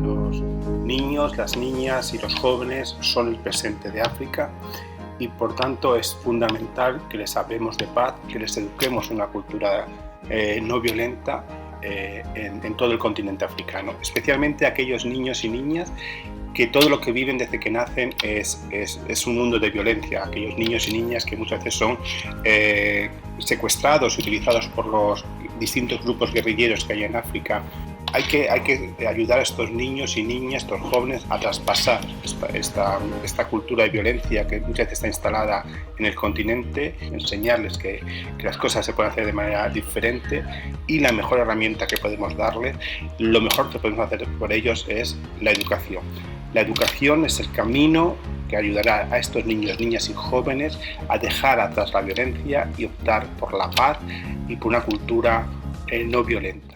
Los niños, las niñas y los jóvenes son el presente de África y por tanto es fundamental que les hablemos de paz, que les eduquemos en una cultura no violenta en todo el continente africano, especialmente aquellos niños y niñas que todo lo que viven desde que nacen es un mundo de violencia, aquellos niños y niñas que muchas veces son secuestrados y utilizados por los distintos grupos guerrilleros que hay en África. Hay que ayudar a estos niños y niñas, estos jóvenes, a traspasar esta cultura de violencia que muchas veces está instalada en el continente, enseñarles que las cosas se pueden hacer de manera diferente y la mejor herramienta que podemos darles, lo mejor que podemos hacer por ellos es la educación. La educación es el camino que ayudará a estos niños, niñas y jóvenes a dejar atrás la violencia y optar por la paz y por una cultura no violenta.